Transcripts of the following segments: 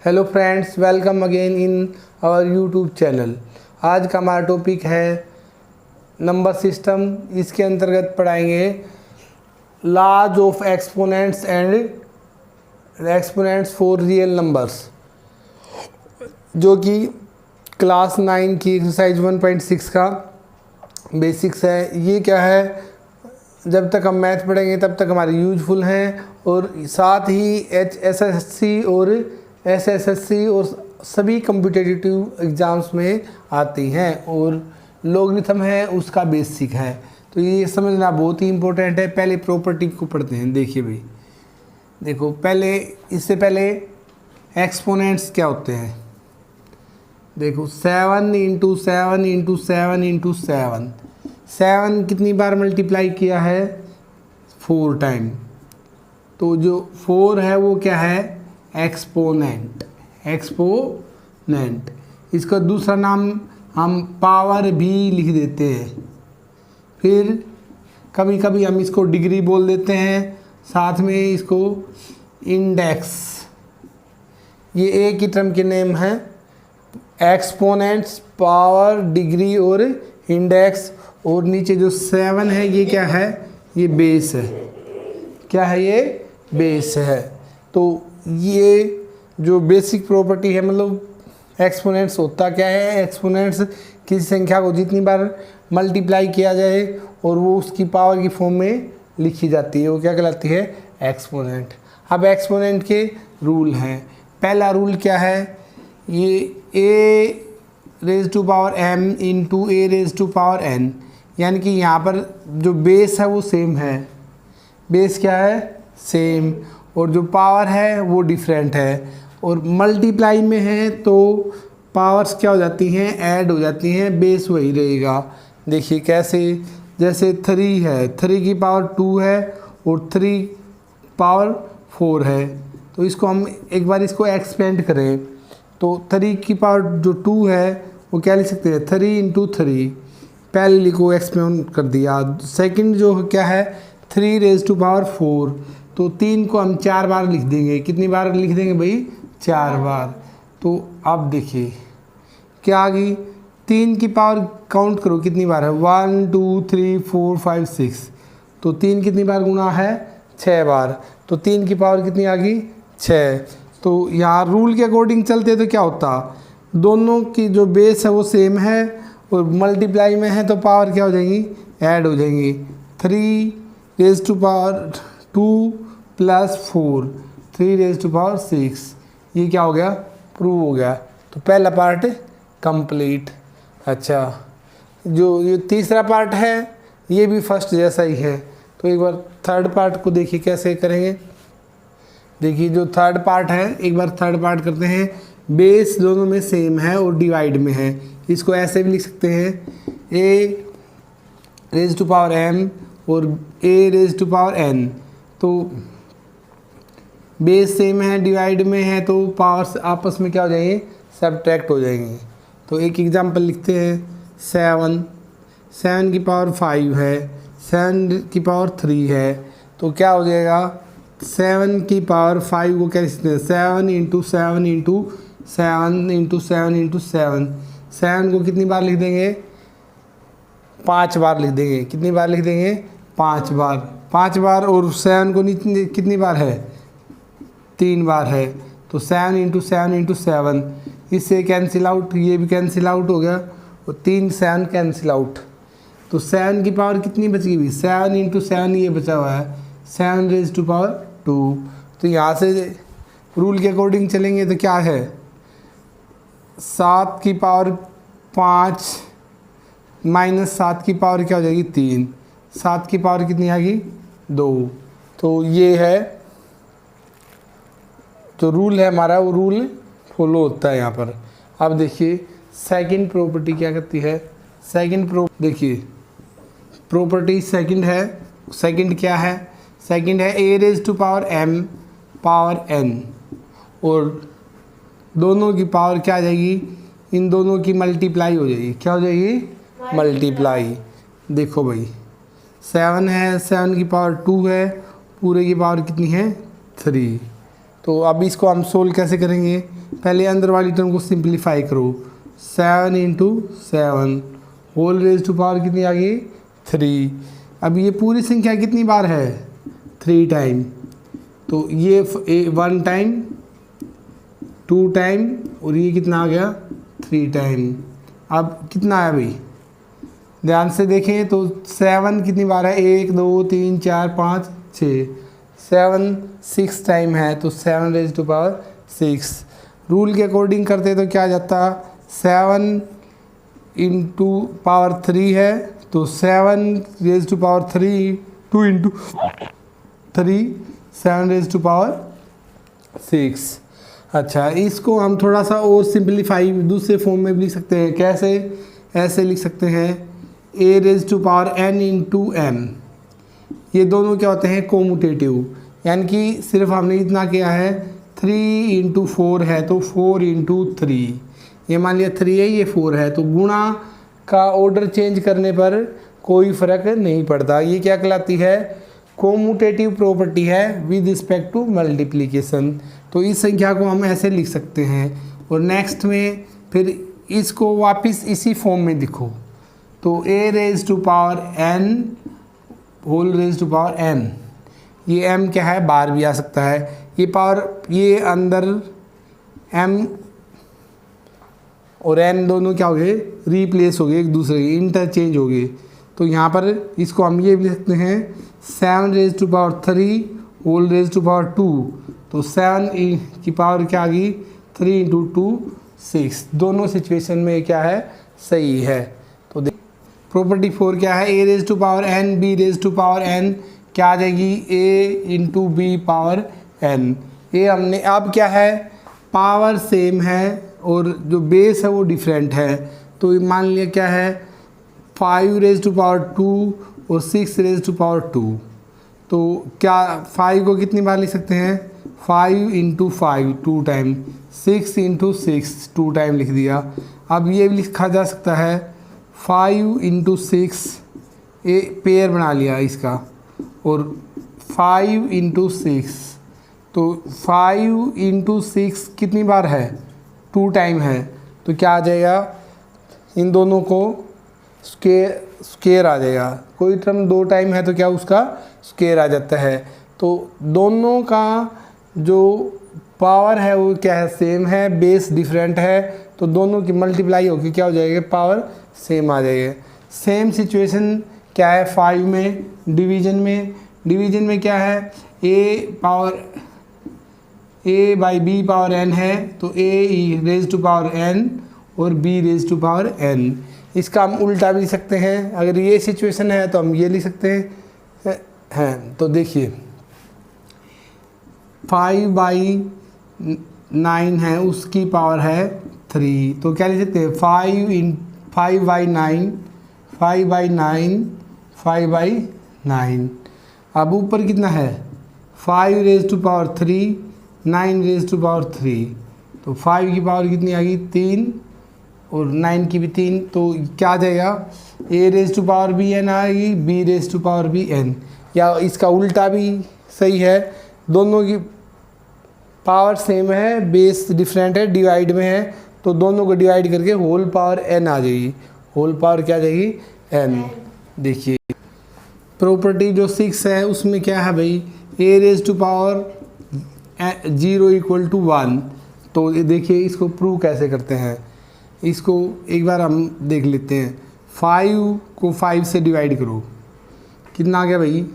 Hello friends, welcome again in our YouTube channel. आज का हमारा टॉपिक है नंबर सिस्टम। इसके अंतर्गत पढ़ाएंगे laws of exponents and exponents for real numbers, जो कि क्लास 9 की एक्सरसाइज 1.6 का बेसिक्स है। ये क्या है, जब तक हम मैथ पढ़ेंगे तब तक हमारे यूजफुल हैं, और साथ ही HSSC और SSSC और सभी कम्पिटिटिव एग्ज़ाम्स में आती हैं, और लॉगरिथम है उसका बेसिक है। तो ये समझना बहुत ही इम्पोर्टेंट है। पहले प्रॉपर्टी को पढ़ते हैं। देखिए भाई, देखो पहले, इससे पहले एक्सपोनेंट्स क्या होते हैं। देखो 7 इंटू 7 इंटू 7 इंटू 7, 7 कितनी बार मल्टीप्लाई किया है, 4 टाइम। तो जो 4 है वो क्या है, एक्सपोनेंट। एक्सपोनेंट, इसका दूसरा नाम हम पावर भी लिख देते हैं। फिर कभी कभी हम इसको डिग्री बोल देते हैं, साथ में इसको इंडेक्स। ये एक ही टर्म के नेम हैं, एक्सपोनेंट्स, पावर, डिग्री और इंडेक्स। और नीचे जो 7 है ये क्या है, ये बेस है। क्या है, ये बेस है। तो ये जो बेसिक प्रॉपर्टी है, मतलब एक्सपोनेंट्स होता क्या है, एक्सपोनेंट्स किसी संख्या को जितनी बार मल्टीप्लाई किया जाए और वो उसकी पावर की फॉर्म में लिखी जाती है, वो क्या कहलाती है, एक्सपोनेंट। अब एक्सपोनेंट के रूल हैं। पहला रूल क्या है, ये a raise to power m into a raise to power n, यानी कि यहाँ पर जो बेस है वो सेम है। बेस क्या है, सेम, और जो पावर है वो डिफरेंट है। और मल्टीप्लाई में है तो पावर्स क्या हो जाती हैं, ऐड हो जाती हैं, बेस वही रहेगा। देखिए कैसे, जैसे 3 है, 3 की पावर 2 है और 3 पावर 4 है। तो इसको हम एक बार इसको एक्सपेंड करें तो 3 की पावर जो 2 है वो क्या लिख सकते हैं, 3 इंटू 3। पहले को एक्सपेंड कर दिया। सेकंड जो क्या है, 3 रेज टू पावर 4। तो 3 को हम 4 बार लिख देंगे। कितनी बार लिख देंगे भाई, 4 बार। तो अब देखिए क्या आ गई, 3 की पावर काउंट करो कितनी बार है, 1 2 3 4 5 6। तो 3 कितनी बार गुना है, 6 बार। तो 3 की पावर कितनी आ गई, 6। तो यहाँ रूल के अकॉर्डिंग चलते तो क्या होता, दोनों की जो बेस है वो सेम है और मल्टीप्लाई में है तो पावर क्या हो जाएंगी, ऐड हो जाएंगी। 3 raise to power 2 plus 4, 3 raise to power 6। ये क्या हो गया, प्रूव हो गया। तो पहला पार्ट कंप्लीट। अच्छा, जो ये तीसरा पार्ट है ये भी फर्स्ट जैसा ही है। तो एक बार थर्ड पार्ट को देखिए कैसे करेंगे। देखिए जो थर्ड पार्ट है, एक बार थर्ड पार्ट करते हैं। बेस दोनों में सेम है और डिवाइड में है। इसको ऐसे भी लिख सकते हैं, a raise to power m और a raise to power n। तो बेस सेम है, डिवाइड में है, तो पावर्स आपस में क्या हो जाएंगे, सब्ट्रैक्ट हो जाएंगे। तो एक एग्जांपल लिखते हैं, 7 की पावर 5 है, 7 की पावर 3 है। तो क्या हो जाएगा, 7 की पावर 5 को क्या लिखते हैं, 7 इंटू 7 इंटू 7 इंटू 7 इंटू 7। 7 को कितनी बार लिख देंगे, 5 बार लिख देंगे। कितनी बार लिख देंगे, 5 बार। 5 बार, और 7 को कितनी बार है, 3 बार है। तो 7 इंटू 7 इंटू 7, इससे कैंसिल आउट, ये भी कैंसिल आउट हो गया, और 3 7 कैंसिल आउट। तो 7 की पावर कितनी बच गई, 7 इंटू 7 ये बचा हुआ है, 7 रेज टू पावर 2। तो यहाँ से रूल के अकॉर्डिंग चलेंगे तो क्या है, 7 की पावर 5 माइनस 7 की पावर क्या हो जाएगी, 3। 7 की पावर कितनी आ गई, 2। तो ये है जो रूल है हमारा, वो रूल फॉलो होता है यहाँ पर। अब देखिए सेकंड प्रॉपर्टी क्या करती है। देखिए प्रॉपर्टी सेकंड है। सेकंड क्या है, सेकंड है a raise to power m power n, और दोनों की पावर क्या आ जाएगी, इन दोनों की मल्टीप्लाई हो जाएगी। क्या हो जाएगी, मल्टीप्लाई। देखो भाई 7 है, 7 की पावर 2 है, पूरे की पावर कितनी है, 3। तो अब इसको हम सोल्व कैसे करेंगे, पहले अंदर वाली टर्म को सिंप्लीफाई करो, 7 into 7 whole raise to power कितनी आ गई 3। अब ये पूरी संख्या कितनी बार है 3 टाइम, तो ये 1 टाइम 2 टाइम और ये कितना आ गया 3 टाइम। अब कितना है भाई ध्यान से देखें तो 7 कितनी बार है 1 2 3 4 5 6, 7 6 टाइम है तो 7 रेज टू पावर 6। रूल के अकॉर्डिंग करते तो क्या आ जाता 7 इंटू पावर 3 है तो 7 raise to power 3, 2 into 3 7 raise to power 6। अच्छा इसको हम थोड़ा सा और सिंप्लीफाई दूसरे फॉर्म में भी लिख सकते हैं। कैसे, ऐसे लिख सकते हैं a raise to power n into m। ये दोनों क्या होते हैं कोमुटेटिव, यानी कि सिर्फ हमने इतना किया है 3 इंटू 4 है तो 4 इंटू 3, ये मान लिया 3 है ये 4 है, तो गुणा का ऑर्डर चेंज करने पर कोई फ़र्क नहीं पड़ता। ये क्या कहलाती है कोमुटेटिव प्रॉपर्टी है विद रिस्पेक्ट टू मल्टीप्लिकेशन। तो इस संख्या को हम ऐसे लिख सकते हैं और नेक्स्ट में फिर इसको वापस इसी फॉर्म में लिखो तो a raise to power n whole raise to power n, ये m क्या है बार भी आ सकता है, ये पावर ये अंदर m और n दोनों क्या हो गए रिप्लेस हो गए एक दूसरे के, इंटरचेंज हो गए। तो यहाँ पर इसको हम ये भी लिख सकते हैं 7 raise to power 3 whole raise to power 2, तो 7 की पावर क्या आ गई 3 इंटू 2 6। दोनों सिचुएशन में क्या है सही है। तो प्रॉपर्टी 4 क्या है a raise to power n b raise to power n क्या आ जाएगी a into b power n। ये हमने अब क्या है पावर सेम है और जो बेस है वो डिफरेंट है, तो मान लिया क्या है 5 रेज टू पावर 2 और 6 रेज टू पावर 2, तो क्या 5 को कितनी बार लिख सकते हैं 5 इंटू 5 2 टाइम, 6 इंटू 6 2 टाइम लिख दिया। अब ये भी लिखा जा सकता है 5 इंटू 6 ए पेयर बना लिया इसका, और 5 इंटू 6 तो 5 इंटू 6 कितनी बार है 2 टाइम है, तो क्या आ जाएगा इन दोनों को स्क्वायर आ जाएगा। कोई टर्म 2 टाइम है तो क्या उसका स्क्वायर आ जाता है। तो दोनों का जो पावर है वो क्या है सेम है, बेस डिफरेंट है, तो दोनों की मल्टीप्लाई होकर क्या हो जाएगा पावर सेम आ जाएगा। सेम सिचुएशन क्या है 5 में डिवीजन में क्या है a by b power n है तो a raise to power n और b raise to power n। इसका हम उल्टा भी लिख सकते हैं, अगर ये सिचुएशन है तो हम ये लिख सकते हैं। तो देखिए 5 बाई 9 है उसकी पावर है 3, तो क्या लिख सकते हैं 5 बाई 9 5 बाई 9। अब ऊपर कितना है 5 raise to power 3 9 raise to power 3, तो 5 की पावर कितनी आ गई 3 और 9 की भी 3, तो क्या आ जाएगा a raise to power b n आएगी b raise to power b n, या इसका उल्टा भी सही है, दोनों की पावर सेम है बेस डिफरेंट है डिवाइड में है, तो दोनों को डिवाइड करके होल पावर n आ जाएगी, होल पावर क्या आ जाएगी n। देखिए प्रॉपर्टी जो 6 है उसमें क्या है भाई a raise to power 0 equal to 1, तो देखिए इसको प्रूव कैसे करते हैं, इसको एक बार हम देख लेते हैं। 5 को 5 से डिवाइड करो कितना आ गया भाई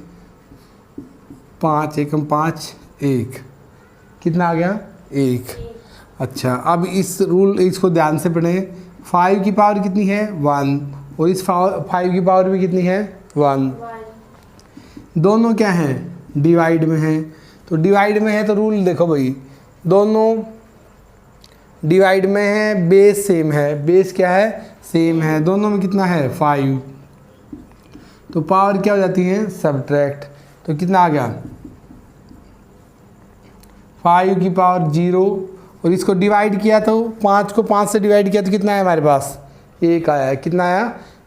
5 एकम 5 1, कितना आ गया 1। अच्छा अब इस रूल इसको ध्यान से पढ़ें, 5 की पावर कितनी है 1 और इस 5 की पावर भी कितनी है 1, दोनों क्या हैं डिवाइड में हैं, तो डिवाइड में है तो रूल देखो भाई दोनों डिवाइड में है बेस सेम है, बेस क्या है सेम है, दोनों में कितना है 5, तो पावर क्या हो जाती है सब्ट्रैक्ट, तो कितना आ गया 5 की पावर 0 और इसको डिवाइड किया तो 5 को 5 से डिवाइड किया तो कितना है हमारे पास 1 आया, कितना आया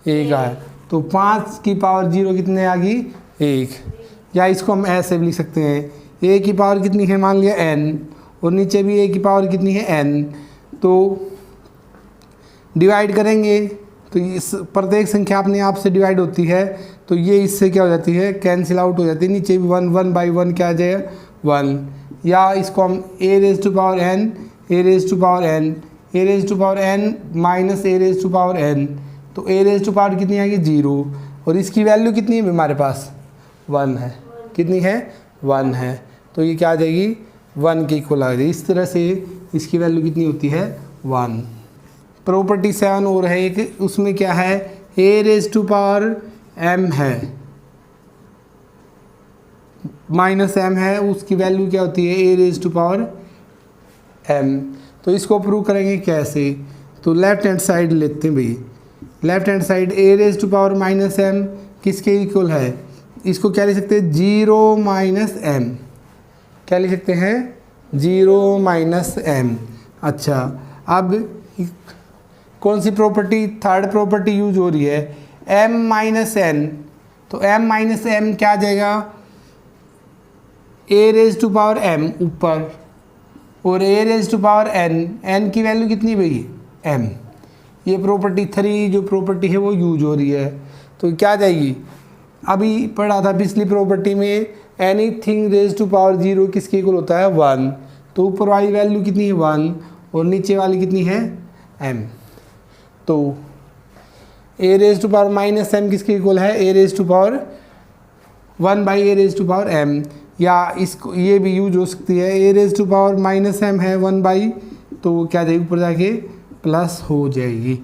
1 आया, तो 5 की पावर 0 कितने आ गई 1। या इसको हम ऐसे भी लिख सकते हैं a की पावर कितनी है मान लिया n और नीचे भी a की पावर कितनी है n। तो डिवाइड करेंगे तो इस प्रत्येक संख्या अपने आप से डिवाइड होती है, तो ये इससे क्या हो जाती है, कैंसिल आउट हो जाती है। नीचे भी 1 1 बाई 1 क्या आ जाएगा 1, या इसको हम a raise to power n, a raise to power n, a raise to power n minus a raise to power n, तो a रेज टू पावर कितनी आएगी 0, और इसकी वैल्यू कितनी है हमारे पास 1 है, कितनी है 1 है, तो ये क्या आ जाएगी 1 के इक्वल आ जाएगी। इस तरह से इसकी वैल्यू कितनी होती है 1। प्रॉपर्टी 7 और है एक, उसमें क्या है a raise to power m है माइनस m है, उसकी वैल्यू क्या होती है a raise to power m। तो इसको प्रूव करेंगे कैसे, तो लेफ्ट हैंड साइड लेते हैं भाई, left hand side a raise to power minus m किसके इक्वल है, इसको क्या लिख सकते हैं 0 माइनस m, क्या लिख सकते हैं 0 माइनस m। अच्छा, अब कौन सी प्रॉपर्टी, थर्ड प्रॉपर्टी यूज हो रही है m माइनस n, तो m माइनस m क्या आ जाएगा a raise to power m ऊपर, और a raise to power n की वैल्यू कितनी भाई m। ये प्रॉपर्टी 3 जो प्रॉपर्टी है वो यूज हो रही है, तो क्या आ जाएगी, अभी पढ़ा था पिछली प्रॉपर्टी में एनीथिंग रेज टू पावर 0 किसके इक्वल होता है 1, तो ऊपर वाली वैल्यू कितनी है 1 और नीचे वाली कितनी है m। तो a raise to power minus m किसके इक्वल है a raise to power 1 by a raise to power m, या इसको ये भी यूज हो सकती है a raise to power minus m है 1 बाई, तो क्या जाएगी ऊपर जाके प्लस हो जाएगी।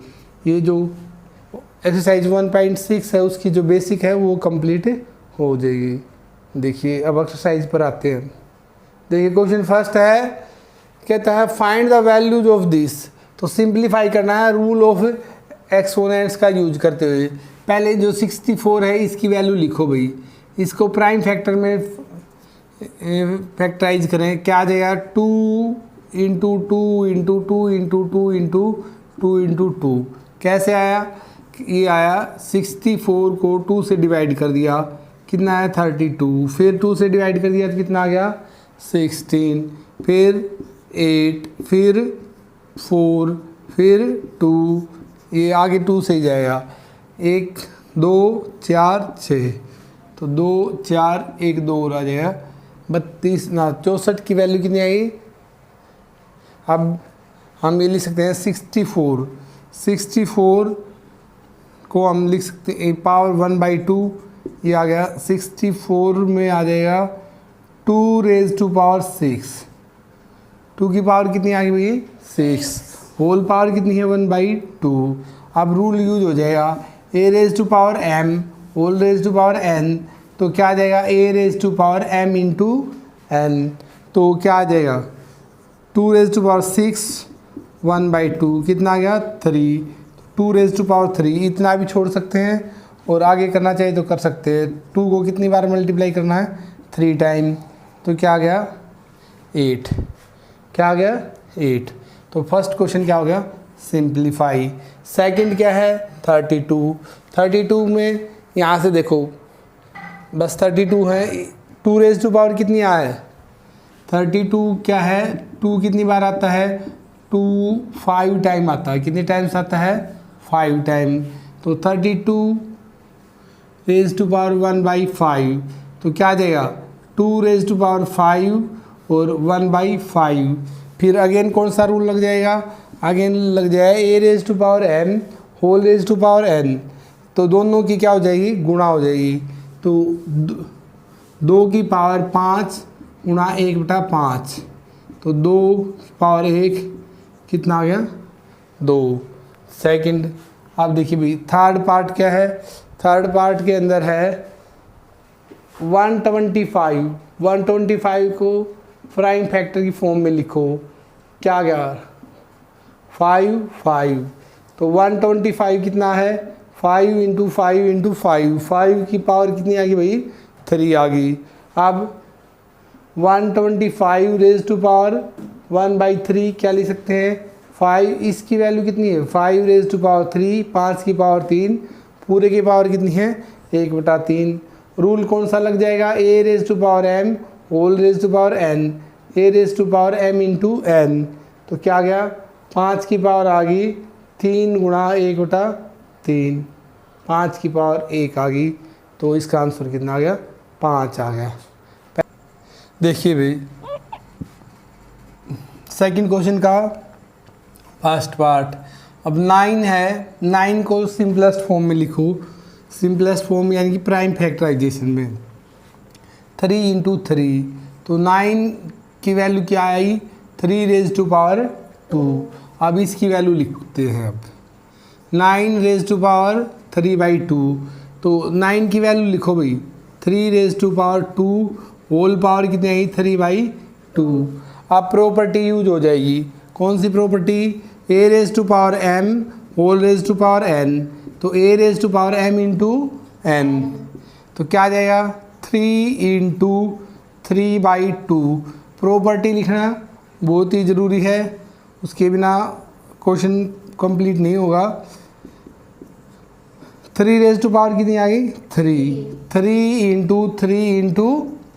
ये जो एक्सरसाइज 1.6 है उसकी जो बेसिक है वो कंप्लीट हो जाएगी। देखिए अब एक्सरसाइज पर आते हैं। देखिए क्वेश्चन फर्स्ट है, कहता है find the values of this, तो सिंप्लीफाई करना है रूल ऑफ एक्सपोनेंट्स का यूज करते हुए। पहले जो 64 है इसकी वैल्यू लिखो भाई, इसको प्राइम फैक्टर में फैक्टराइज करें, क्या आ जाएगा 2 into 2 into 2 into 2 into 2 into 2, कैसे आया, ये आया 64 को 2 से डिवाइड कर दिया, कितना आया 32, फिर 2 से डिवाइड कर दिया तो कितना आ गया 16, फिर 8, फिर 4, फिर 2, ये आगे 2 से ही जाएगा, 1 2 4 6, तो 2 4 1 2 और आ जाएगा 32 ना 64 की वैल्यू कितनी आएगी। अब हम ये लिख सकते हैं 64 को हम लिख सकते हैं पावर 1/2, ये आ गया 64 में आ जाएगा 2 रेज टू पावर 6, 2 की पावर कितनी आ गई भाई 6, होल पावर कितनी है 1/2। अब रूल यूज हो जाएगा a raise to power m whole raise to power n, तो क्या आ जाएगा a raise to power m into n, तो क्या आ जाएगा 2 रेज टू पावर 6 1/2 कितना आ गया 3, 2 रेज टू पावर 3, इतना भी छोड़ सकते हैं और आगे करना चाहिए तो कर सकते हैं। 2 को कितनी बार मल्टीप्लाई करना है 3 टाइम, तो क्या आ गया 8, क्या आ गया 8। तो फर्स्ट क्वेश्चन क्या हो गया सिंप्लीफाई। सेकंड क्या है 32 में यहाँ से देखो बस 32 है, 2 रेज टू पावर कितनी आया है 32, क्या है 2 कितनी बार आता है 2 5 टाइम आता है, कितने टाइम्स आता है 5 टाइम, तो 32 रेज टू पावर 1/5, तो क्या आ जाएगा 2 रेज टू पावर 5 और 1/5। फिर अगेन कौन सा रूल लग जाएगा, अगेन लग जाएगा a raise to power m whole raise to power n, तो दोनों की क्या हो जाएगी गुणा हो जाएगी, तो 2 की पावर 5 गुणा 1/5, तो 2 की पावर 1 कितना आ गया 2। सेकंड अब देखिए भाई थर्ड पार्ट क्या है, थर्ड पार्ट के अंदर है 125 को प्राइम फैक्टर की फॉर्म में लिखो, क्या आ गया 5, तो 125 कितना है 5 इंटू 5 इंटू 5 की पावर कितनी आ गई भाई 3 आ गई। अब 125 रेज टू पावर 1/3 क्या लिख सकते हैं 5, इसकी वैल्यू कितनी है 5 रेज टू पावर 3, 5 की पावर 3, पूरे की पावर कितनी है 1/3। रूल कौन सा लग जाएगा a raise to power m whole raise to power n, a raise to power m into n, तो क्या आ गया 5 की पावर आ गई 3 गुणा 1/3, 5 की पावर 1 आ गई, तो इसका आंसर कितना आ गया 5 आ गया। देखिए भाई सेकंड क्वेश्चन का फर्स्ट पार्ट। अब 9 है, 9 को सिंपलेस्ट फॉर्म में लिखो, सिंपलेस्ट फॉर्म यानी कि प्राइम फैक्टराइजेशन में 3 इंटू 3, तो 9 की वैल्यू क्या आई 3 रेज टू पावर 2। अब इसकी वैल्यू लिखते हैं। अब 9 रेज टू पावर 3/2, तो 9 की वैल्यू लिखो भाई 3 raise to power 2 whole power कितनी आई 3/2। अब प्रॉपर्टी यूज हो जाएगी, कौन सी property, A raise to power m whole raise to power n, तो A raise to power m into n, तो क्या आ जाएगा 3 इंटू 3/2। प्रॉपर्टी लिखना बहुत ही ज़रूरी है, उसके बिना क्वेश्चन कंप्लीट नहीं होगा। 3 रेज टू पावर कितनी आ गई 3 इंटू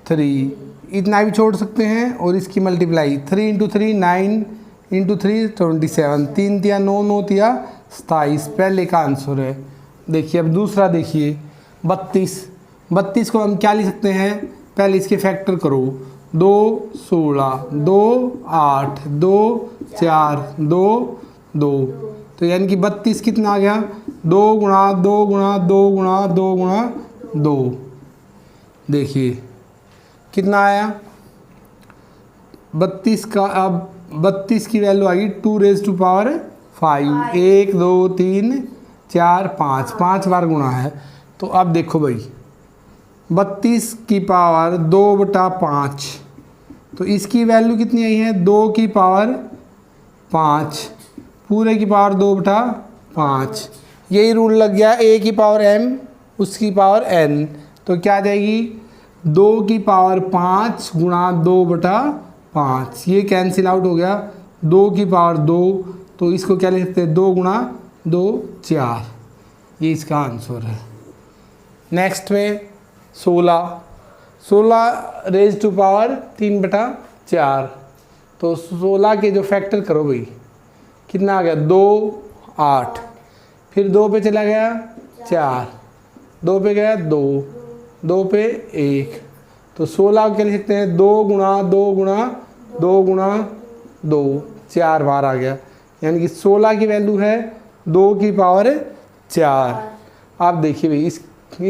3 इतना भी छोड़ सकते हैं, और इसकी मल्टीप्लाई 3 इंटू 3 9 इंटू 3 27, 3 तिया 9 9 तिया 27, पहले का आंसर है। देखिए अब दूसरा देखिए 32 को हम क्या लिख सकते हैं, पहले इसके फैक्टर करो 2 16 2 8 2 4 2 2, तो यानी कि 32 कितना आ गया 2 गुणा 2 गुणा 2 गुणा 2 गुणा 2, देखिए कितना आया 32 का। अब 32 की वैल्यू आ गई 2 रेज टू पावर 5, 1 2 3 4 5, 5 बार गुणा है। तो अब देखो भाई 32 की पावर 2/5, तो इसकी वैल्यू कितनी आई है 2 की पावर 5 पूरे की पावर 2/5। यही रूल लग गया, a की पावर m उसकी पावर n, तो क्या आ जाएगी 2 की पावर 5 गुणा 2/5, ये कैंसिल आउट हो गया 2 की पावर 2, तो इसको क्या लिख सकते हैं 2 गुणा 2 4, ये इसका आंसर है। नेक्स्ट में 16 रेज टू पावर 3/4, तो 16 के जो फैक्टर करो भाई कितना आ गया 2 8, फिर 2 पे चला गया 4, 2 पे गया 2, 2 पे 1, तो 16 को क्या लिख सकते हैं 2 गुणा 2 गुणा 2 गुणा 2, 4 बार आ गया, यानी कि 16 की वैल्यू है 2 की पावर 4। आप देखिए भाई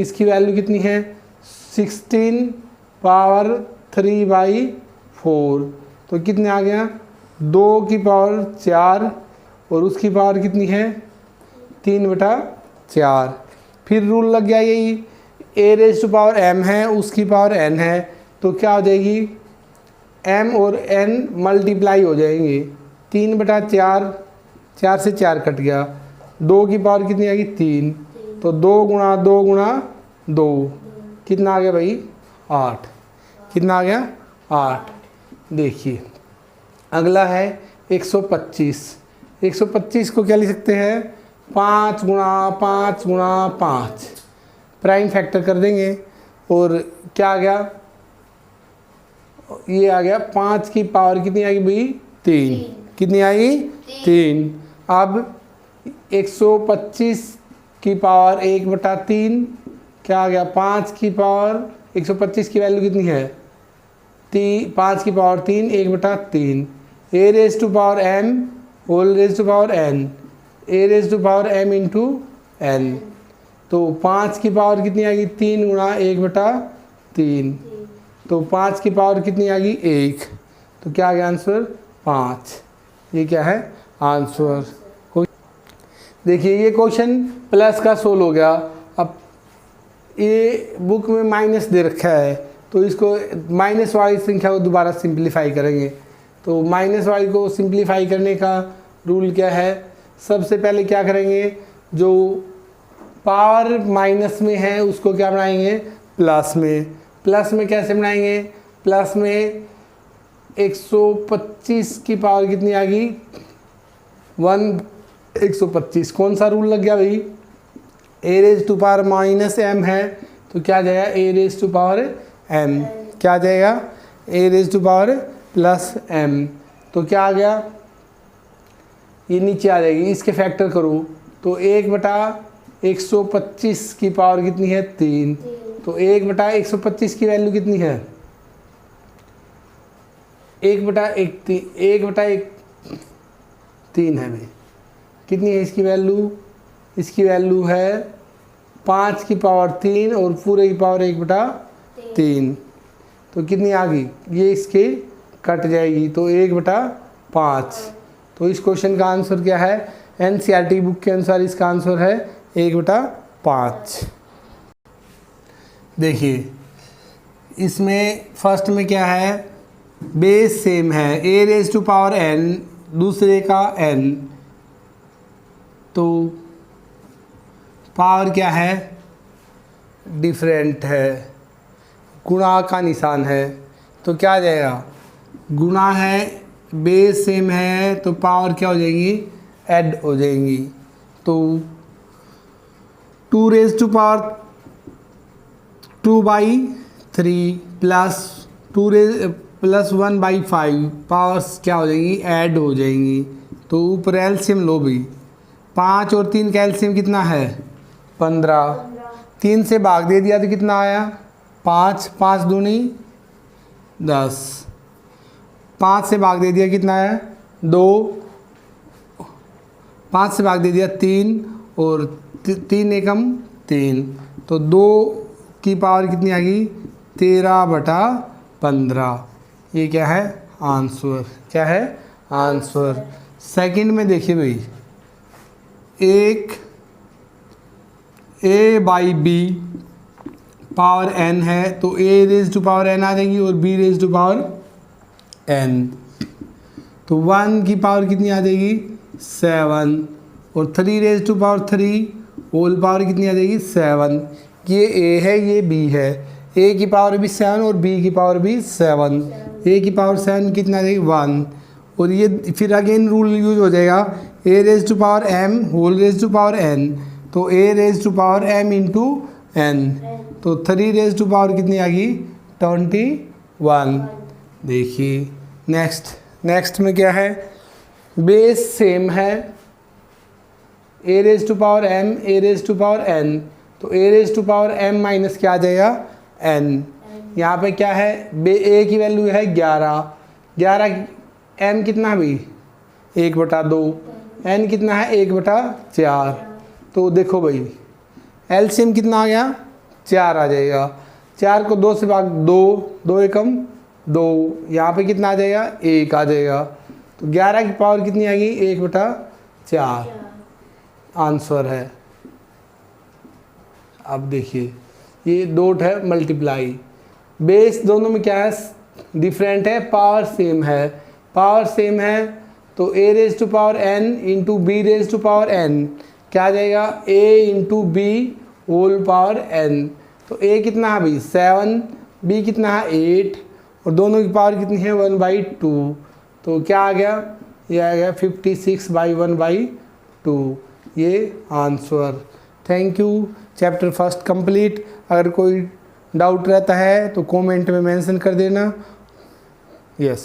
इसकी वैल्यू कितनी है 16 पावर 3/4, तो कितने आ गया 2 की पावर 4 और उसकी पावर कितनी है 3/4। फिर रूल लग गया यही, ए रेज टू पावर m है उसकी पावर n है, तो क्या हो जाएगी m और n मल्टीप्लाई हो जाएंगे, 3/4, 4 से 4 कट गया, 2 की पावर कितनी आएगी 3, तो 2 गुणा 2 गुणा 2 कितना आ गया भाई 8, कितना आ गया 8। देखिए अगला है 125 को क्या लिख सकते हैं 5 गुणा 5 गुणा 5, प्राइम फैक्टर कर देंगे, और क्या आ गया ये आ गया 5 की पावर कितनी आएगी भाई 3, कितनी आई 3। अब 125 की पावर 1/3 क्या आ गया 5 की पावर 125 की वैल्यू कितनी है 5 की power 3 1/3, a raise to power m whole raise to power n, a raise to power m into n, तो 5 की पावर कितनी आएगी 3 गुणा 1/3, तो 5 की पावर कितनी आ गई 1, तो क्या आ गया आंसर 5, ये क्या है आंसर। देखिए ये क्वेश्चन प्लस का सोल्व हो गया। अब ये बुक में माइनस दे रखा है, तो इसको माइनस वाली संख्या को दोबारा सिंप्लीफाई करेंगे। तो माइनस वाली को सिंप्लीफाई करने का रूल क्या है, सबसे पहले क्या करेंगे जो पावर माइनस में है उसको क्या बनाएंगे प्लस में। प्लस में कैसे बनाएंगे, प्लस में 125 की पावर कितनी आ गई 125, कौन सा रूल लग गया भाई, A raise to power minus m है, तो क्या आ जाएगा A raise to power m, क्या आ जाएगा A raise to power plus m, तो क्या आ गया, ये नीचे आ जाएगी, इसके फैक्टर करो तो 1/125 की पावर कितनी है 3, तो 1/125 की वैल्यू कितनी है 1/1 है भाई, कितनी है इसकी वैल्यू, इसकी वैल्यू है 5 की पावर 3 और पूरे की पावर 1/3, तो कितनी आ गई, ये इसके कट जाएगी तो 1/5। तो इस क्वेश्चन का आंसर क्या है, एनसीईआरटी बुक के अनुसार इसका आंसर है 1/5। देखिए इसमें फर्स्ट में क्या है, बेस सेम है, a raise to power n, दूसरे का n, तो पावर क्या है डिफरेंट है, गुणा का निशान है, तो क्या आ जाएगा, गुणा है, बेस सेम है तो पावर क्या हो जाएगी ऐड हो जाएंगी, तो 2 raise to power 2/3 plus 1/5 powers क्या हो जाएंगी ऐड हो जाएंगी, तो ऊपर एलसीएम लो भी, 5 और 3 का एलसीएम कितना है 15, 3 से भाग दे दिया तो कितना आया 5, 5 दूनी 10, 5 से भाग दे दिया कितना है 2, 5 से भाग दे दिया 3 और 3 एकम 3, तो 2 की पावर कितनी आ गई 13/15, ये क्या है आंसर, क्या है आंसर। सेकंड में देखिए भाई, एक a/b पावर n है तो a raise to power n आ जाएगी और b raise to power n, तो 1 की पावर कितनी आ जाएगी 7 और 3 raise to power 3 whole power कितनी आ जाएगी 7, ये a है ये b है, a की पावर भी 7 और b की पावर भी 7, a की पावर 7 कितना आ जाएगी 1, और ये फिर अगेन रूल यूज हो जाएगा a raise to power m whole raise to power n, तो a raise to power m into n, तो 3 रेज टू पावर कितनी आ गई 21। देखिए नेक्स्ट में क्या है, बेस सेम है, a raise to power m a raise to power n, तो a raise to power m minus क्या आ जाएगा n, यहाँ पे क्या है a की वैल्यू है 11 m कितना भाई 1/2, n कितना है 1/4, तो देखो भाई एलसीएम कितना आ गया 4 आ जाएगा, 4 को 2 से भाग 2 एकम 2, यहाँ पे कितना आ जाएगा 1 आ जाएगा, तो 11 की पावर कितनी आ गई 1/4 आंसर है। अब देखिए ये डॉट है मल्टीप्लाई, बेस दोनों में क्या है डिफरेंट है, पावर सेम है, तो a raise to power n into b raise to power n क्या आ जाएगा a into b whole power n, तो a कितना है भाई 7, b कितना है 8 और दोनों की पावर कितनी है 1/2, तो क्या आ गया ये आ गया 56/1/2, ये answer. Thank you, chapter first complete. अगर कोई डाउट रहता है तो कमेंट में मेंशन कर देना। यस।